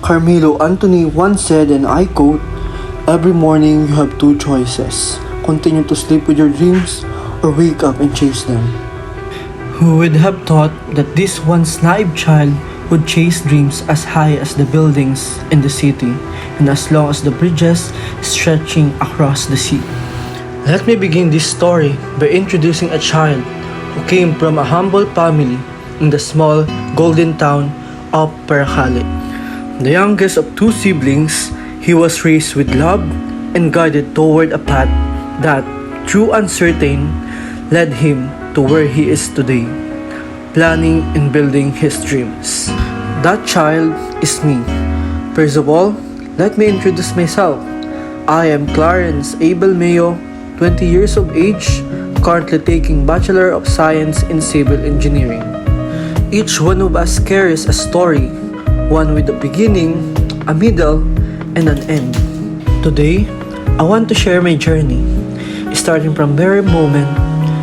Carmelo Anthony once said, and I quote, "Every morning you have two choices. Continue to sleep with your dreams or wake up and chase them." Who would have thought that this once naive child would chase dreams as high as the buildings in the city and as long as the bridges stretching across the sea? Let me begin this story by introducing a child who came from a humble family in the small golden town of Paracale. The youngest of two siblings, he was raised with love and guided toward a path that, through uncertain, led him to where he is today, planning and building his dreams. That child is me. First of all, let me introduce myself. I am Clarence A. Balmeo, 20 years of age, currently taking Bachelor of Science in Civil Engineering. Each one of us carries a story, one with a beginning, a middle, and an end. Today, I want to share my journey, starting from very moment,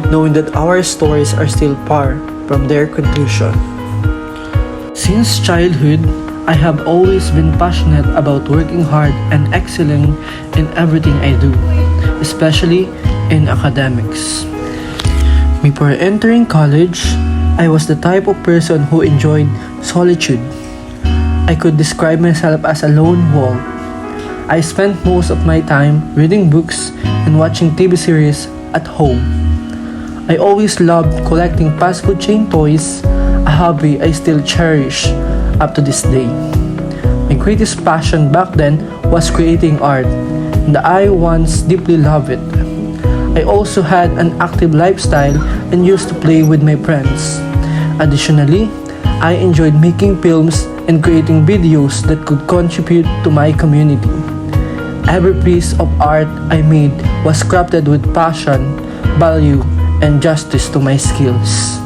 knowing that our stories are still far from their conclusion. Since childhood, I have always been passionate about working hard and excelling in everything I do, especially in academics. Before entering college, I was the type of person who enjoyed solitude. I could describe myself as a lone wolf. I spent most of my time reading books and watching TV series at home. I always loved collecting fast food chain toys, a hobby I still cherish up to this day. My greatest passion back then was creating art, and I once deeply loved it. I also had an active lifestyle and used to play with my friends. Additionally, I enjoyed making films and creating videos that could contribute to my community. Every piece of art I made was crafted with passion, value, and justice to my skills.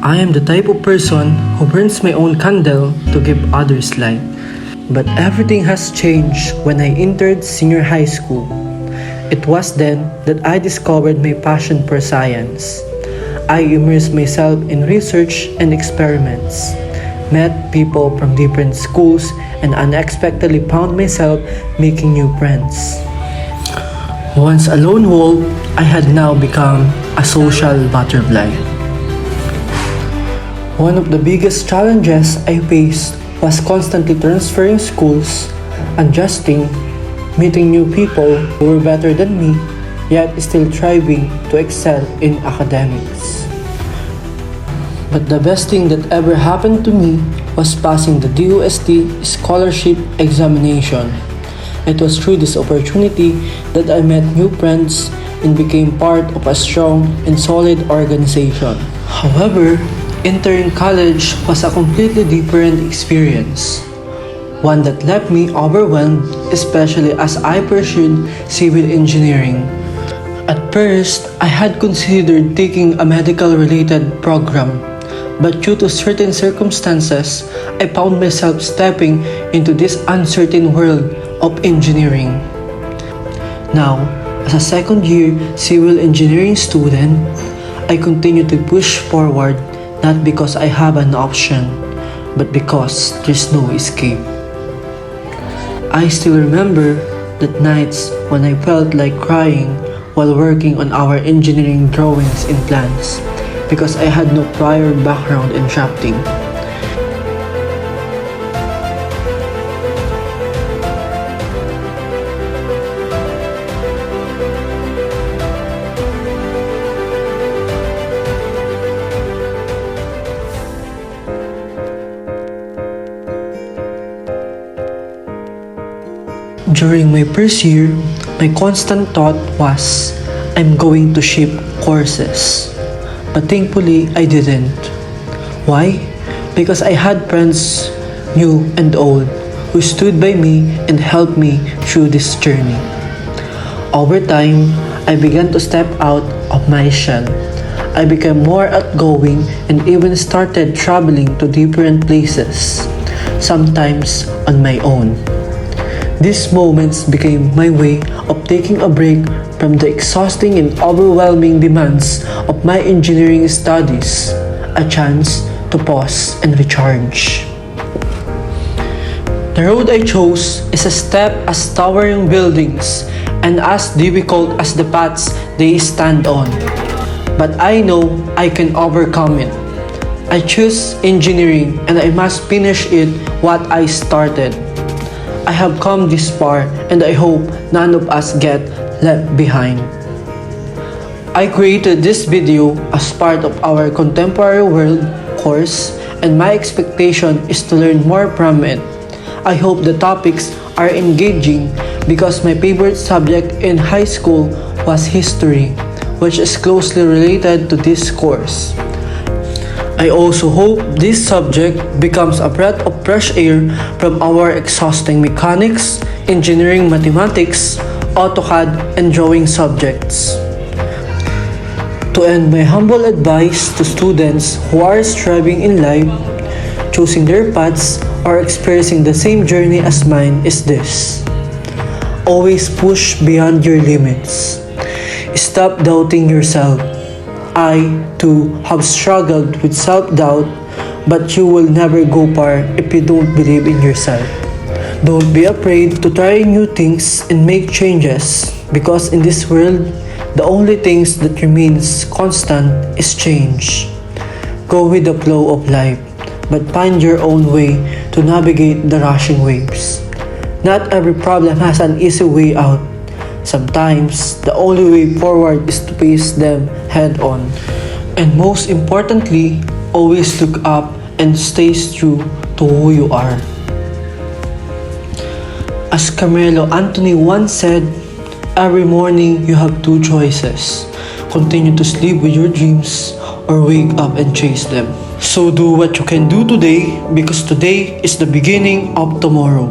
I am the type of person who burns my own candle to give others light. But everything has changed when I entered senior high school. It was then that I discovered my passion for science. I immersed myself in research and experiments, met people from different schools, and unexpectedly found myself making new friends. Once a lone wolf, I had now become a social butterfly. One of the biggest challenges I faced was constantly transferring schools, adjusting, meeting new people who were better than me, yet still striving to excel in academics. But the best thing that ever happened to me was passing the DOST scholarship examination. It was through this opportunity that I met new friends and became part of a strong and solid organization. However, entering college was a completely different experience. One that left me overwhelmed, especially as I pursued civil engineering. At first, I had considered taking a medical-related program, but due to certain circumstances, I found myself stepping into this uncertain world of engineering. Now, as a second-year civil engineering student, I continue to push forward not because I have an option, but because there's no escape. I still remember that nights when I felt like crying while working on our engineering drawings and plans because I had no prior background in drafting. During my first year, my constant thought was, I'm going to shift courses. But thankfully, I didn't. Why? Because I had friends, new and old, who stood by me and helped me through this journey. Over time, I began to step out of my shell. I became more outgoing and even started traveling to different places, sometimes on my own. These moments became my way of taking a break from the exhausting and overwhelming demands of my engineering studies, a chance to pause and recharge. The road I chose is a step as towering buildings and as difficult as the paths they stand on. But I know I can overcome it. I choose engineering and I must finish it what I started. I have come this far and I hope none of us get left behind. I created this video as part of our Contemporary World course and my expectation is to learn more from it. I hope the topics are engaging because my favorite subject in high school was history, which is closely related to this course. I also hope this subject becomes a breath of fresh air from our exhausting mechanics, engineering mathematics, AutoCAD, and drawing subjects. To end my humble advice to students who are striving in life, choosing their paths, or experiencing the same journey as mine is this. Always push beyond your limits. Stop doubting yourself. I, too, have struggled with self-doubt, but you will never go far if you don't believe in yourself. Don't be afraid to try new things and make changes, because in this world, the only things that remains constant is change. Go with the flow of life, but find your own way to navigate the rushing waves. Not every problem has an easy way out. Sometimes, the only way forward is to face them head on. And most importantly, always look up and stay true to who you are. As Carmelo Anthony once said, every morning you have two choices. Continue to sleep with your dreams or wake up and chase them. So do what you can do today because today is the beginning of tomorrow.